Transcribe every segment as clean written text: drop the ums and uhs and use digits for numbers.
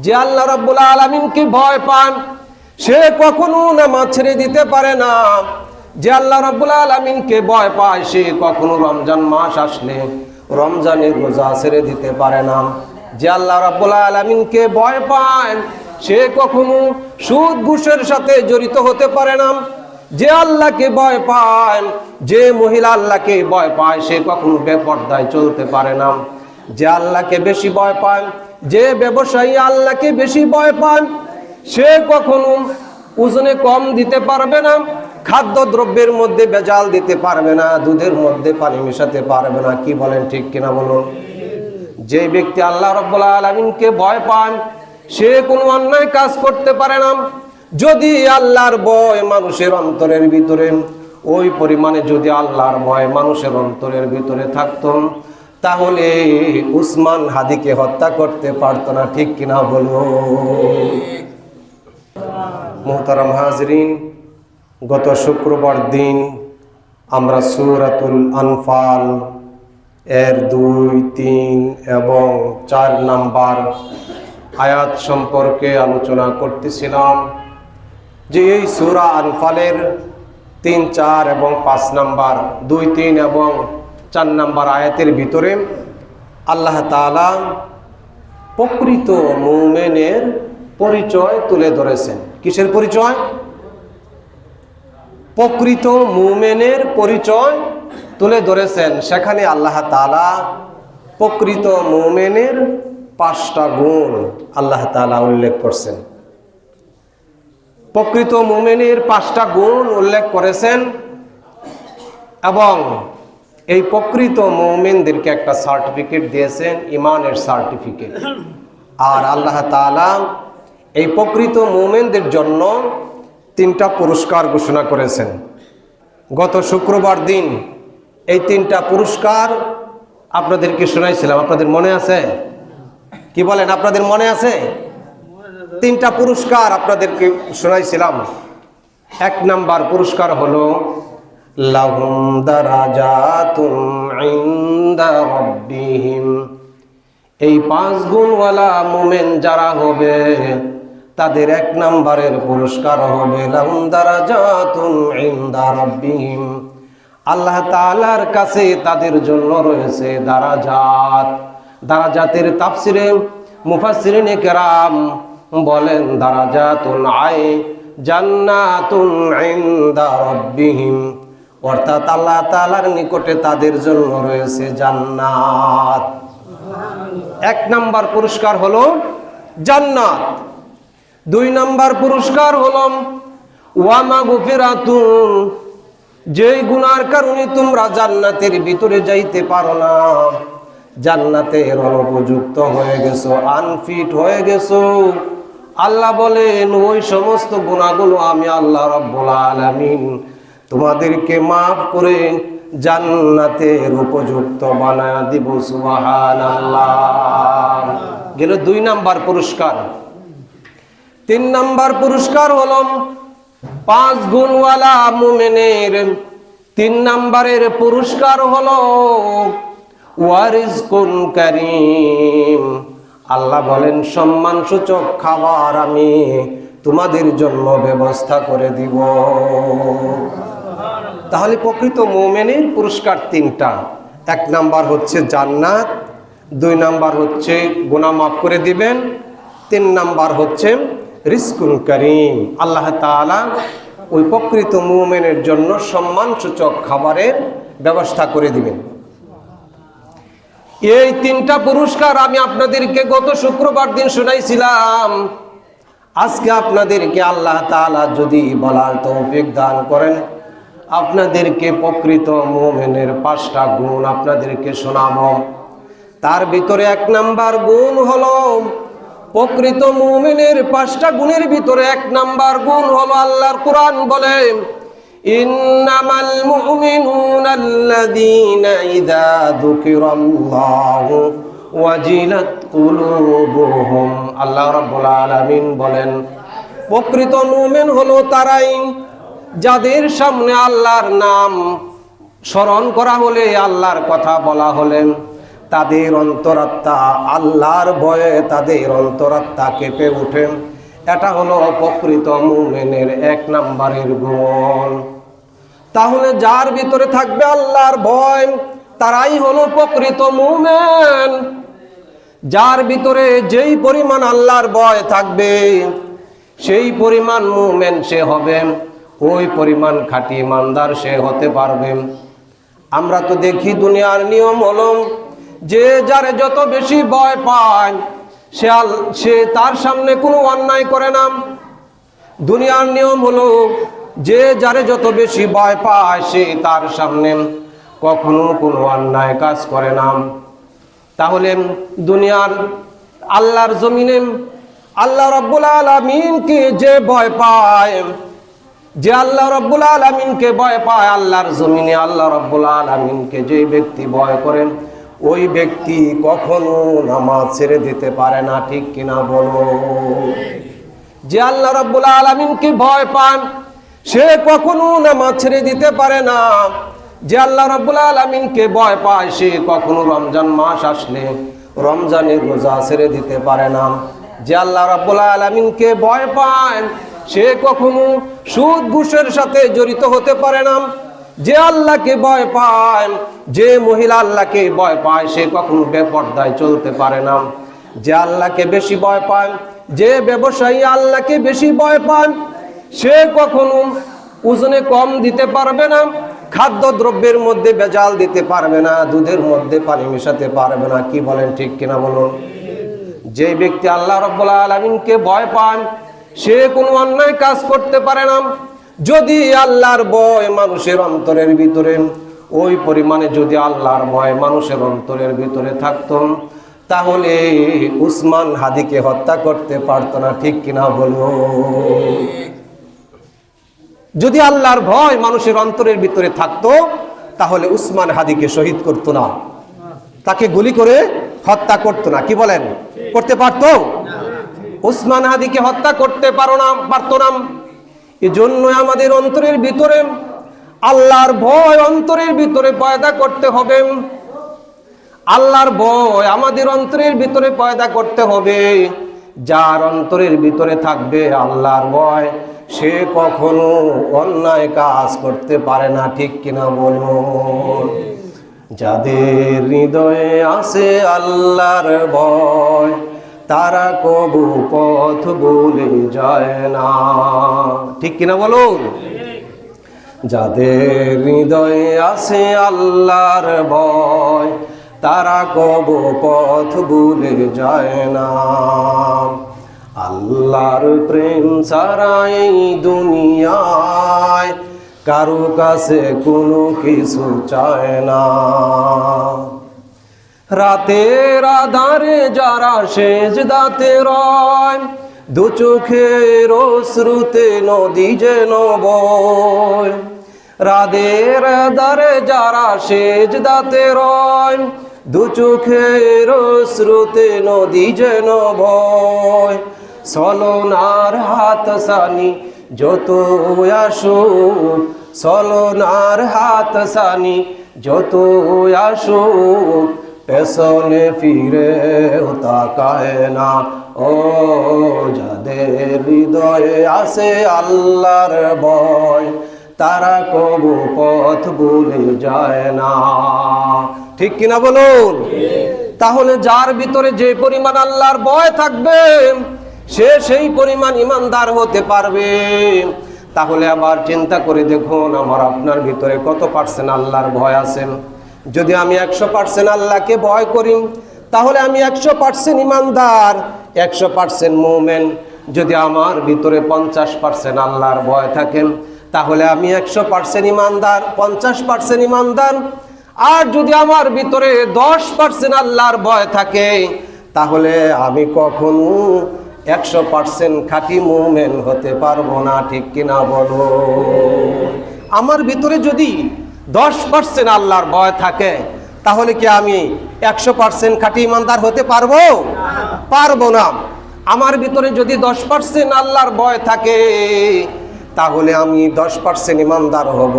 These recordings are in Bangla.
যে আল্লাহ রাব্বুল আলামিনকে ভয় পান সে কখনো নামাজ ছেড়ে দিতে পারে না। যে আল্লাহ রাব্বুল আলামিনকে ভয় পায় সে কখনো রমজান মাস আসলে রমজানের রোজা ছেড়ে দিতে পারে না। যে আল্লাহ রাব্বুল আলামিনকে ভয় পায় সে কখনো সুদ ঘুষের সাথে জড়িত হতে পারে না। যে আল্লাহকে ভয় পায়, যে মহিলা আল্লাহকে ভয় পায় সে কখনো বেপরদায় চলতে পারে না। যে আল্লাহকে বেশি ভয় পায়, যে ব্যবসায়ী আল্লাহকে বেশি ভয় পায় সে কখনো ওজনে কম দিতে পারবে না, খাদ্য দ্রব্যের মধ্যে ভেজাল দিতে পারবে না, দুধের মধ্যে পানি মেশাতে পারবে না। কি বলেন, ঠিক কিনা বলুন? যে ব্যক্তি আল্লাহ রাব্বুল আলামিনকে ভয় পান সে কোনো অন্যায় কাজ করতে পারে না। যদি আল্লাহর ভয় মানুষের অন্তরের ভিতরে ওই পরিমাণে যদি আল্লাহর ভয় মানুষের অন্তরের ভিতরে থাকতো তাহলে উসমান হাদিকে হত্যা করতে পারতো না। ঠিক কিনা বলো? মুহতারাম হাজরিন, গত শুক্রবার দিন আমরা সূরাতুল আনফাল এর 2, 3 এবং 4 নাম্বার আয়াত সম্পর্কে আলোচনা করতেছিলাম যে এই সূরা আনফালের 3, 4 এবং 5 নাম্বার 2, 3 এবং 4 নাম্বার আয়াতের ভিতরে আল্লাহ তাআলা প্রকৃত মুমিনের পরিচয় তুলে ধরেছেন। কিসের পরিচয়? প্রকৃত মুমিনের পরিচয় তুলে ধরেছেন। সেখানে আল্লাহ তাআলা প্রকৃত মুমিনের 5টা গুণ আল্লাহ তাআলা উল্লেখ করছেন। প্রকৃত মুমিনের 5টা গুণ উল্লেখ করেছেন এবং এই প্রকৃত মুমিনদেরকে একটা সার্টিফিকেট দিয়েছেন, ঈমানের সার্টিফিকেট। আর আল্লাহ তাআলা এই প্রকৃত মুমিনদের জন্য 3টা পুরস্কার ঘোষণা করেছেন। গত শুক্রবার দিন এই 3টা পুরস্কার আপনাদেরকে শোনাইছিলাম। আপনাদের মনে আছে? কি বলেন, আপনাদের মনে আছে? 3টা পুরস্কার আপনাদেরকে শোনাইছিলাম। 1 নাম্বার পুরস্কার হলো লাহুম দারাজাতুন ইনদা রাব্বিহিম। এই 5 গুণওয়ালা মুমিন যারা হবে তাদের 1 নাম্বারের পুরস্কার হবে লাহুম দারাজাতুন ইনদা রাব্বিহিম। আল্লাহ তাআলার কাছে তাদের জন্য রয়েছে দারাজাত। দারাজাতের তাফসিরে মুফাসসিরিনে কেরাম বলেন দারাজাতুন আই জান্নাতুন ইনদা রাব্বিহিম, অর্থাৎ আল্লাহ তাআলার নিকটে তাদের জন্য রয়েছে জান্নাত। 1 নাম্বার পুরস্কার হলো জান্নাত। 2 নাম্বার পুরস্কার হলো ওয়া মাগফিরাতুন। যেই গুনার কারণে তোমরা জান্নাতের ভিতরে যাইতে পারো না, জান্নাতের অনুপযুক্ত হয়ে গেছো, আনফিট হয়ে গেছো, আল্লাহ বলেন ওই সমস্ত গুনাহগুলো আমি আল্লাহ রাব্বুল আলামিন তোমাদেরকে মাফ করে জান্নাতের উপযুক্ত বানায় দিব। সুবহানাল্লাহ। গেল 2 নাম্বার পুরস্কার। 3 নাম্বার পুরস্কার হলো 5 গুণওয়ালা মুমিনের 3 নাম্বারের পুরস্কার হলো ওয়ারিজকুন কারীম। আল্লাহ বলেন সম্মানসূচক খাবার আমি তোমাদের জন্য ব্যবস্থা করে দিব। তাহলে প্রকৃত মুমিনের পুরস্কার 3টা। 1 নাম্বার হচ্ছে জান্নাত, 2 নাম্বার হচ্ছে গুনাহ মাফ করে দিবেন, 3 নাম্বার হচ্ছে রিজকুন কারীম। আল্লাহ তাআলা ওই প্রকৃত মুমিনের জন্য সম্মানসূচক খাবারের ব্যবস্থা করে দিবেন। এই 3টা পুরস্কার আমি আপনাদেরকে গত শুক্রবার দিন শোনাইছিলাম। আজকে আপনাদেরকে আল্লাহ তাআলা যদি বলার তৌফিক দান করেন আপনাদেরকে প্রকৃত মুমিনের 5টা গুণ আপনাদেরকে শোনাবো। তার ভিতরে 1 নাম্বার গুণ হলো প্রকৃত মুমিনের 5টা গুণের ভিতরে 1 নাম্বার গুণ হলো আল্লাহর কোরআন বলে ইন্নামাল মুমিনুনা আল্লাযীনা ইযা যুকিরাল্লাহু ওয়াজিলাত কুলুবুহুম। আল্লাহ রাব্বুল আলামিন বলেন প্রকৃত মুমিন হলো তারাই যাদের সামনে আল্লাহর নাম স্মরণ করা হলে, আল্লাহর কথা বলা হলে তাদের অন্তরাত্মা আল্লাহর ভয়ে তাদের অন্তরাত্মা কেঁপে ওঠে। এটা হলো প্রকৃত মুমিনের 1 নম্বরের গুণ। তাহলে যার ভিতরে থাকবে আল্লাহর ভয় তারাই হলো প্রকৃত মুমিন। যার ভিতরে যেই পরিমাণ আল্লাহর ভয় থাকবে সেই পরিমাণ মুমিন সে হবে, ওই পরিমাণ খাঁটি ইমানদার সে হতে পারবে। আমরা তো দেখি দুনিয়ার নিয়ম হলো যে যারে যত বেশি ভয় পায় সে তার সামনে কোনো অন্যায় করে না। দুনিয়ার নিয়ম হলো যে যারে যত বেশি ভয় পায় সে তার সামনে কখনো কোনো অন্যায় কাজ করে না। তাহলে দুনিয়ার আল্লাহর জমিনে আল্লাহ রাব্বুল আলামিনকে যে ভয় পায়, যে আল্লাহ রাব্বুল আলামিনকে ভয় পায়, আল্লাহর জমিনে আল্লাহ রাব্বুল আলামিনকে যে ব্যক্তি ভয় করে ওই ব্যক্তি কখনো নামাজ ছেড়ে দিতে পারে না। ঠিক কিনা বলো? যে আল্লাহ রাব্বুল আলামিনকে ভয় পান সে কখনো নামাজ ছেড়ে দিতে পারে না। যে আল্লাহ রাব্বুল আলামিনকে ভয় পায় সে কখনো রমজান মাস আসলে রমজানের রোজা ছেড়ে দিতে পারে না। যে আল্লাহ রাব্বুল আলামিনকে ভয় পায় সে কখনো সুদ ঘুষের সাথে জড়িত হতে পারে না। যে আল্লাহকে ভয় পায়, যে মহিলা আল্লাহকে ভয় পায় সে কখনো বেপরদায় চলতে পারে না। যে আল্লাহকে বেশি ভয় পায়, যে ব্যবসায়ী আল্লাহকে বেশি ভয় পায় সে কখনো ওজনে কম দিতে পারবে না, খাদ্য দ্রব্যের মধ্যে ভেজাল দিতে পারবে না, দুধের মধ্যে পানি মেশাতে পারবে না। কি বলেন? ঠিক কিনা বলুন? যে ব্যক্তি আল্লাহ রাব্বুল আলামিনকে ভয় পায় সে কোনো অন্যায় কাজ করতে পারে না। যদি আল্লাহর ভয় মানুষের অন্তরের ভিতরে ওই পরিমাণে যদি আল্লাহর ভয় মানুষের অন্তরের ভিতরে থাকতো তাহলে উসমান হাদিকে হত্যা করতে পারতো না। ঠিক কিনা বলো? যদি আল্লাহর ভয় মানুষের অন্তরের ভিতরে থাকতো তাহলে উসমান হাদিকে শহীদ করতো না, তাকে গুলি করে হত্যা করতো না। কি বলেন? করতে পারতো? উসমান হাদিকে হত্যা করতে পারতো না। এজন্য আমাদের অন্তরের ভিতরে আল্লাহর ভয় অন্তরের ভিতরে পয়দা করতে হবে। আল্লাহর ভয় আমাদের অন্তরের ভিতরে পয়দা করতে হবে। যার অন্তরের ভিতরে থাকবে আল্লাহর ভয় সে কখনো অন্যায় কাজ করতে পারে না। ঠিক কিনা বলুন? যাদের হৃদয়ে আছে আল্লাহর ভয় তারা কবু পথ ভুলে যায় না। ঠিক কিনা বলুন? যাদের হৃদয়ে আছে আল্লাহর ভয় তারা কবু পথ ভুলে যায় না। আল্লাহর প্রেম ছাড়া এই দুনিয়ায় কারো কাছে কোনো কিছু চায় না। রাতের আধারে যারা সেজদাতে রয় দু চোখের অশ্রুতে নদী যেন বয়। রাতের আধারে যারা সেজদাতে রয় দু চোখের অশ্রুতে নদী যেন বয়। ছলনার হাত সানি যত আসুক, ছলনার হাত সানি যত আসুক পেছনে ফিরে তাকায় না। ও যাদের হৃদয়ে আছে আল্লাহর ভয় তারা কবু পথ ভুলে যায় না। ঠিক কিনা বলুন? তাহলে যার ভিতরে যে পরিমাণ আল্লাহর ভয় থাকবে সে সেই পরিমাণ ইমানদার হতে পারবে। তাহলে আবার চিন্তা করে দেখুন আমার আপনার ভিতরে কত পার্সেন্ট আল্লাহর ভয় আছে। যদি আমি 100% আল্লাহকে ভয় করি তাহলে আমি 100% ইমানদার, 100% মুমিন। যদি আমার ভিতরে 50% আল্লাহর ভয় থাকে তাহলে আমি 100% ইমানদার, 50% ইমানদার। আর যদি আমার ভিতরে 10% আল্লাহর ভয় থাকে তাহলে আমি কখনো 100% খাঁটি মুমিন হতে পারবো না। ঠিক কিনা বলো? আমার ভিতরে যদি 10% আল্লাহর ভয় থাকে তাহলে কি আমি 100% খাঁটি ইমানদার হতে পারবো? পারবো না। আমার ভিতরে যদি 10% আল্লাহর ভয় থাকে তাহলে আমি 10% ইমানদার হব।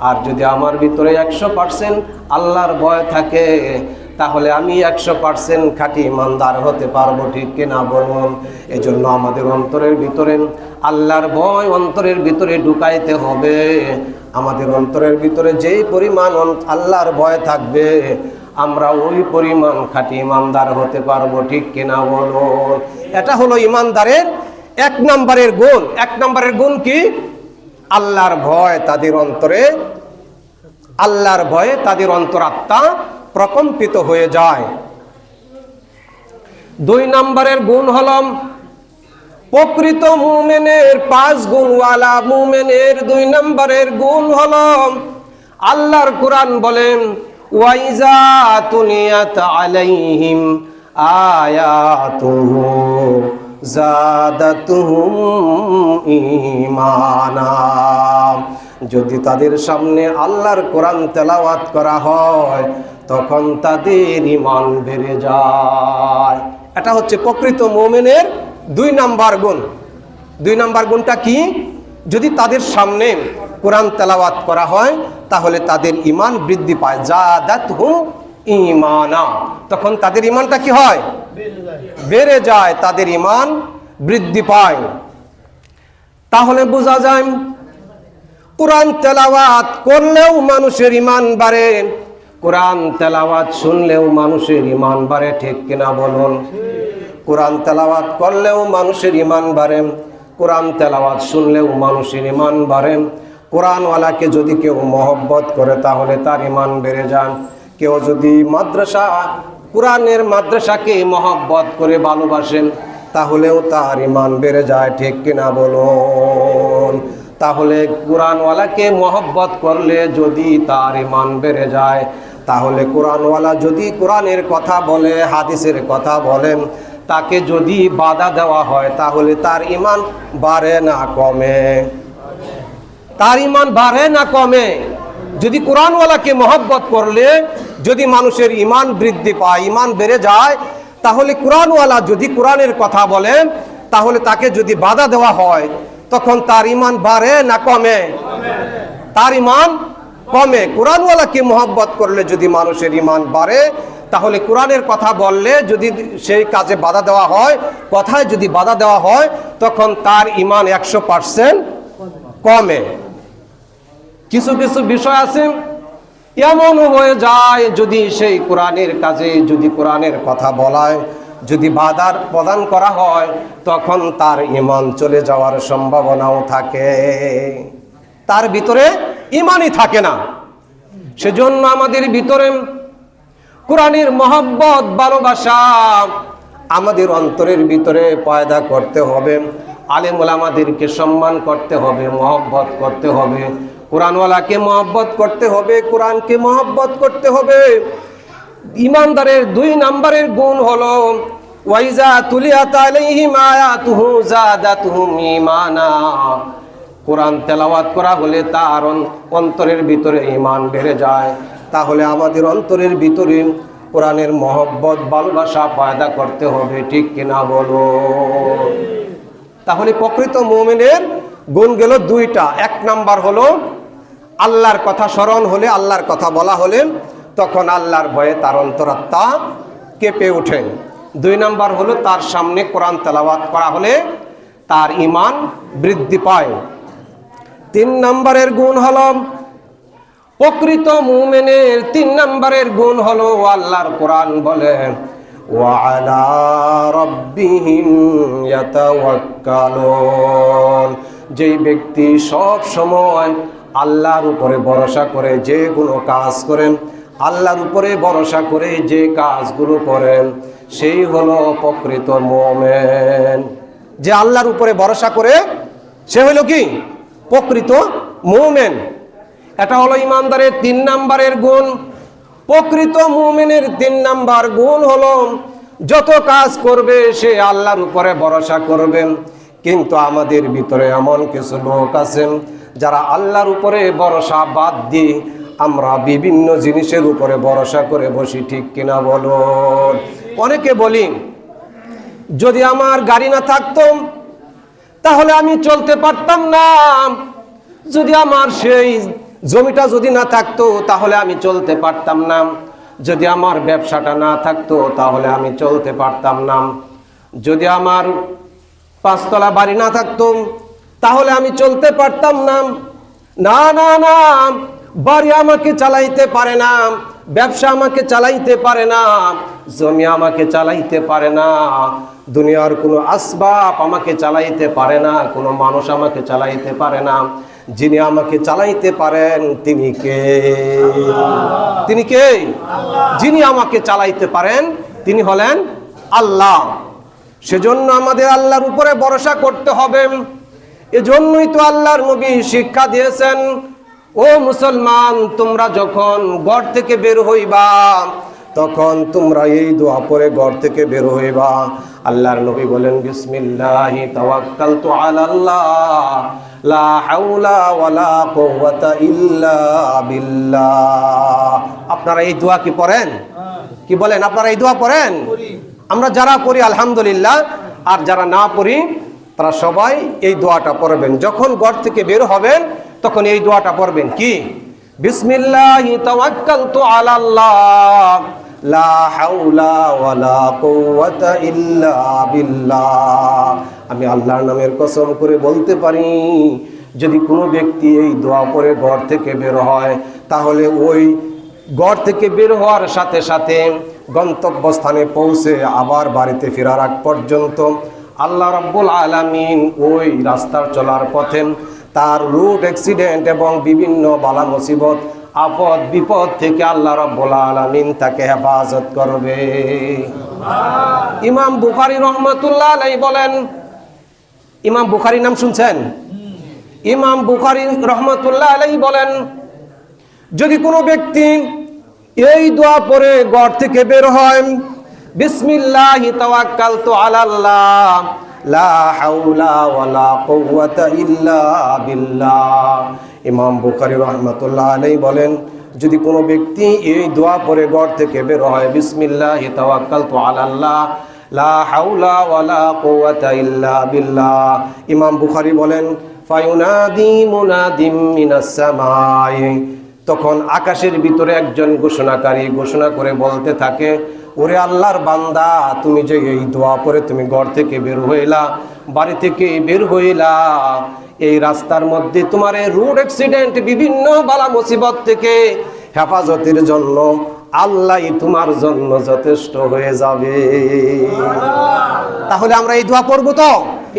আর যদি আমার ভিতরে 100% আল্লাহর ভয় থাকে তাহলে আমি 100% খাঁটি ইমানদার হতে পারবো, ঠিক কিনা বলুন? এজন্য আমাদের অন্তরের ভিতরে আল্লাহর ভয় অন্তরের ভিতরে ঢুকাইতে হবে। আমাদের অন্তরের ভিতরে যেই পরিমাণ আল্লাহর ভয় থাকবে, আমরা ওই পরিমাণ খাঁটি ইমানদার হতে পারবো, ঠিক কিনা বলুন? এটা হলো ইমানদারের 1 নম্বরের গুণ। 1 নম্বরের গুণ কি? আল্লাহর ভয় তাদের অন্তরে, আল্লাহর ভয়ে তাদের অন্তরাত্মা প্রকম্পিত হয়ে যায়। 2 নম্বরের গুণ হল প্রকৃত মুমিনের 5 গুণওয়ালা মুমিনের 2 নম্বরের গুণ হল আল্লাহর কোরআন বলেন ওয়াইজা তুলিয়াত আলাইহিম আয়াতুহু জাদাতুহুম ঈমানা। যদি তাদের সামনে আল্লাহর কোরআন তেলাওয়াত করা হয় তখন তাদের ঈমান বেড়ে যায়। এটা হচ্ছে প্রকৃত মুমিনের 2 নম্বর গুণ। 2 নম্বর গুণটা কি? যদি তাদের সামনে কোরআন তেলাওয়াত করা হয় তাহলে তাদের ঈমান বৃদ্ধি পায়, জাদাতুহুম ঈমানা। তখন তাদের ঈমানটা কি হয়? বেড়ে যায়, তাদের ঈমান বৃদ্ধি পায়। তাহলে বোঝা যায় কোরআন তেলাওয়াত করলেও মানুষের ঈমান বাড়ে, কোরআন তেলাওয়াত শুনলেও মানুষের ঈমান বাড়ে, ঠিক কিনা বলুন? কোরআন তেলাওয়াত করলেও মানুষের ঈমান বাড়ে, কোরআন তেলাওয়াত শুনলেও মানুষের ঈমান বাড়ে। কোরআনওয়ালাকে যদি কেউ মহব্বত করে তাহলে তার ঈমান বেড়ে যায়। কেউ যদি মাদ্রাসা, কোরআনের মাদ্রাসাকে মহব্বত করে ভালোবাসেন তাহলেও তার ঈমান বেড়ে যায়, ঠিক কিনা বলুন? তাহলে কোরআনওয়ালাকে মহব্বত করলে যদি তার ঈমান বেড়ে যায়, তাহলে কোরআনওয়ালা যদি কোরআনের কথা বলে, হাদিসের কথা বলেন, তাকে যদি বাধা দেওয়া হয় তাহলে তার ঈমান বাড়ে না কমে? তার ঈমান বাড়ে না কমে? যদি কোরআনওয়ালাকে মহব্বত করলে যদি মানুষের ঈমান বৃদ্ধি পায়, ঈমান বেড়ে যায়, তাহলে কোরআনওয়ালা যদি কোরআনের কথা বলেন তাহলে তাকে যদি বাধা দেওয়া হয় তখন তার ঈমান বাড়ে না কমে? তার ঈমান কমে। কোরআনওয়ালাকে মহব্বত করলে যদি মানুষের ঈমান বাড়ে, তাহলে কোরআনের কথা বললে যদি সেই কাজে বাধা দেওয়া হয়, কথায় যদি বাধা দেওয়া হয়, তখন তার ঈমান 100% কমে। কিছু কিছু বিষয় আছে এমন হয়ে যায়, যদি সেই কোরআনের কাজে যদি কোরআনের কথা বলায় যদি বাধার প্রদান করা হয় তখন তার ঈমান চলে যাওয়ার সম্ভাবনাও থাকে, তার ভিতরে ঈমানই থাকে না। সেজন্য আমাদের ভিতরে কোরআনের মহব্বত, ভালোবাসা আমাদের অন্তরের ভিতরে পয়দা করতে হবে। আলেম ওলামাদেরকে সম্মান করতে হবে, মহব্বত করতে হবে, কোরআনওয়ালাকে মহব্বত করতে হবে, কোরআনকে মহব্বত করতে হবে। ইমানদারের 2 নম্বরের গুণ হলো ওয়াইজা তুলিয়াত আলাইহিম আয়াতুহু জাদাতুহুম ঈমানা। কোরআন তেলাওয়াত করা হলে তার অন্তরের ভিতরে ঈমান বেড়ে যায়। তাহলে আমাদের অন্তরের ভিতরে কোরআনের মহব্বত, ভালোবাসা পয়দা করতে হবে, ঠিক কিনা বলো? তাহলে প্রকৃত মুমিনের গুণ গেল 2টা। 1 নাম্বার হলো আল্লাহর কথা স্মরণ হলে, আল্লাহর কথা বলা হলে তখন আল্লাহর ভয়ে তার অন্তরাত্মা কেঁপে ওঠে। 2 নাম্বার হলো তার সামনে কোরআন তেলাওয়াত করা হলে তার ঈমান বৃদ্ধি পায়। 3 নম্বরের গুণ হলো প্রকৃত মুমিনের 3 নম্বরের গুণ হলো আল্লাহর কোরআন বলে ওয়া আলা রাব্বিহিম ইয়াতাওয়াক্কালুন। যেই ব্যক্তি সব সময় আল্লাহর উপরে ভরসা করে যে কোনো কাজ করেন, আল্লাহর উপরে ভরসা করে যে কাজগুলো করেন, সেই হলো প্রকৃত মুমিন। যে আল্লাহর উপরে ভরসা করে সে হলো কি? প্রকৃত মুমিন। এটা হলো ইমানদারের 3 নম্বরের গুণ। প্রকৃত মুমিনের 3 নম্বর গুণ হলো যত কাজ করবে সে আল্লাহর উপরে ভরসা করবে। কিন্তু আমাদের ভিতরে এমন কিছু লোক আছেন যারা আল্লাহর উপরে ভরসা বাদ দিয়ে আমরা বিভিন্ন জিনিসের উপরে ভরসা করে বসি, ঠিক কিনা বলো? অনেকে বলি যদি আমার গাড়ি না থাকতো তাহলে আমি চলতে পারতাম না, যদি আমার সেই জমিটা যদি না থাকতো তাহলে আমি চলতে পারতাম না, যদি আমার ব্যবসাটা না থাকতো তাহলে আমি চলতে পারতাম না। যদি আমার 5 তলা বাড়ি না থাকতো তাহলে আমি চলতে পারতাম না। না না না, বাড়ি আমাকে চালাইতে পারে না, ব্যবসা আমাকে চালাইতে পারে না, জমি আমাকে চালাইতে পারে না, দুনিয়ার কোনো আসবাব আমাকে চালাইতে পারে না, কোনো মানুষ আমাকে চালাইতে পারে না। যিনি আমাকে চালাইতে পারেন তিনি কে? তিনি কে? যিনি আমাকে চালাইতে পারেন তিনি হলেন আল্লাহ। সেজন্য আমাদের আল্লাহর উপরে ভরসা করতে হবে। এজন্যই তো আল্লাহর নবী শিক্ষা দিয়েছেন, ও মুসলমান, তোমরা যখন ঘর থেকে বের হইবা তখন তোমরা এই দোয়া পড়ে ঘর থেকে বের হইবা। আল্লাহর নবী বলেন, বিসমিল্লাহি তাওয়াক্কালতু আলাল্লাহ লা হাওলা ওয়ালা কুওয়াতা ইল্লা বিল্লাহ। আপনারা এই দোয়া কি পড়েন? কি বলেন? আপনারা এই দোয়া পড়েন? আমরা যারা পড়ি আলহামদুলিল্লাহ, আর যারা না পড়ি তারা সবাই এই দোয়াটা পড়বেন। যখন ঘর থেকে বের হবেন তখন এই দোয়াটা পড়বেন। কি? বিসমিল্লাহি তাওয়াক্কালতু আলাল্লাহ লা হাওলা ওয়ালা কুওয়াতা ইল্লা বিল্লাহ। আমি আল্লাহর নামের কসম করে বলতে পারি, যদি কোনো ব্যক্তি এই দোয়া পড়ে ঘর থেকে বের হয় তাহলে ওই ঘর থেকে বের হওয়ার সাথে সাথে গন্তব্যস্থানে পৌঁছে আবার বাড়িতে ফেরার আগ পর্যন্ত আল্লাহ রাব্বুল আলামিন ওই রাস্তার চলার পথে তার রুট অ্যাক্সিডেন্ট এবং বিভিন্ন বালা মুসিবত আপদ বিপদ থেকে আল্লাহ রাব্বুল আলামিন তাকে হেফাজত করবে। ইমাম বুখারী রহমাতুল্লাহ আলাইহি বলেন, ইমাম বুখারীর নাম শুনছেন? ইমাম বুখারী রহমাতুল্লাহ আলাইহি বলেন, যদি কোনো ব্যক্তি এই দোয়া পড়ে ঘর থেকে বের হয়, বিসমিল্লাহি তাওয়াক্কালতু আলাল্লাহ লা হাওলা ওয়ালা কুওয়াতা ইল্লা বিল্লাহ। ইমাম বুখারী রাহমাতুল্লাহ আলাইহি বলেন, যদি কোনো ব্যক্তি এই দোয়া পড়ে ঘর থেকে বের হয়, বিসমিল্লাহি তাওয়াক্কালতু আলাল্লাহ লা হাওলা ওয়ালা কুওয়াতা ইল্লা বিল্লাহ, ইমাম বুখারী বলেন, ফায়ুনাদি মুনাদিম মিনাস সামাই, তখন আকাশের ভিতরে একজন ঘোষণাকারী ঘোষণা করে বলতে থাকে, ওরে আল্লাহর বান্দা, তুমি যে এই দোয়া পড়ে তুমি ঘর থেকে বের হইলা, বাড়ি থেকে বের হইলা, এই রাস্তার মধ্যে তোমার এই রোড অ্যাক্সিডেন্ট বিভিন্ন বালা মুসিবত থেকে হেফাজতের জন্য আল্লাহ তোমার জন্য যথেষ্ট হয়ে যাবে। তাহলে আমরা এই দোয়া পড়বো তো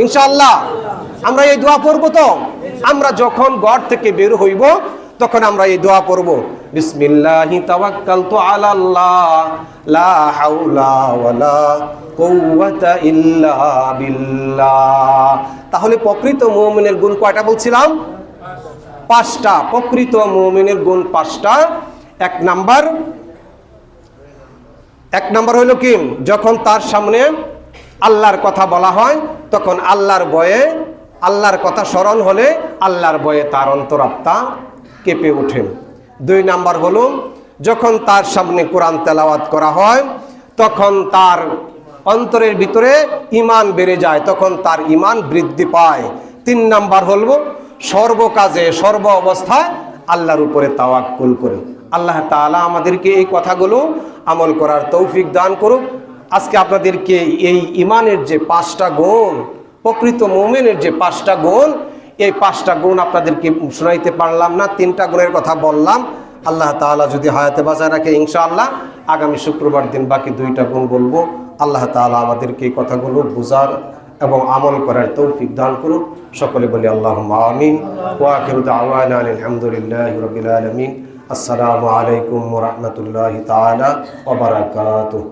ইনশাআল্লাহ? আমরা এই দোয়া পড়বো তো? আমরা যখন ঘর থেকে বের হইব তখন আমরা এই দোয়া পড়ব, বিসমিল্লাহি তাওয়াক্কালতু আলাল্লাহ লা হাওলা ওয়ালা কুওয়াতা ইল্লা বিল্লাহ। তাহলে প্রকৃত মুমিনের গুণ কয়টা বলছিলাম? 5টা। প্রকৃত মুমিনের গুণ 5টা। এক নাম্বার হলো কি, যখন তার সামনে আল্লাহর কথা বলা হয় তখন আল্লাহর ভয়ে, আল্লাহর কথা স্মরণ হলে আল্লাহর ভয়ে তার অন্তরাত্মা কেঁপে ওঠেন। 2 নাম্বার হলো, যখন তার সামনে কোরআন তেলাওয়াত করা হয় তখন তার অন্তরের ভিতরে ঈমান বেড়ে যায়, তখন তার ঈমান বৃদ্ধি পায়। 3 নাম্বার হলো, সর্বকাজে সর্ব অবস্থায় আল্লাহর উপরে তাওয়াক্কুল করে। আল্লাহ তাআলা আমাদেরকে এই কথাগুলো আমল করার তৌফিক দান করুক। আজকে আপনাদেরকে এই ঈমানের যে 5টা গুণ, প্রকৃত মুমিনের যে 5টা গুণ, এই 5টা গুণ আপনাদেরকে শোনাইতে পারলাম না, 3টা গুণের কথা বললাম। আল্লাহ তাআলা যদি হায়াতে বাঁচায় রাখে ইনশাআল্লাহ আগামী শুক্রবার দিন বাকি 2টা গুণ বলবো। আল্লাহ তাআলা আমাদেরকে এই কথাগুলো বুঝার এবং আমল করার তৌফিক দান করুন। সকলে বলি আল্লাহুম্মা আমিন। ওয়া আখিরু দাওয়ানা আলহামদুলিল্লাহি রাব্বিল আলামিন। আসসালামু আলাইকুম ওয়া রাহমাতুল্লাহি তাআলা ওয়া বারাকাতুহু।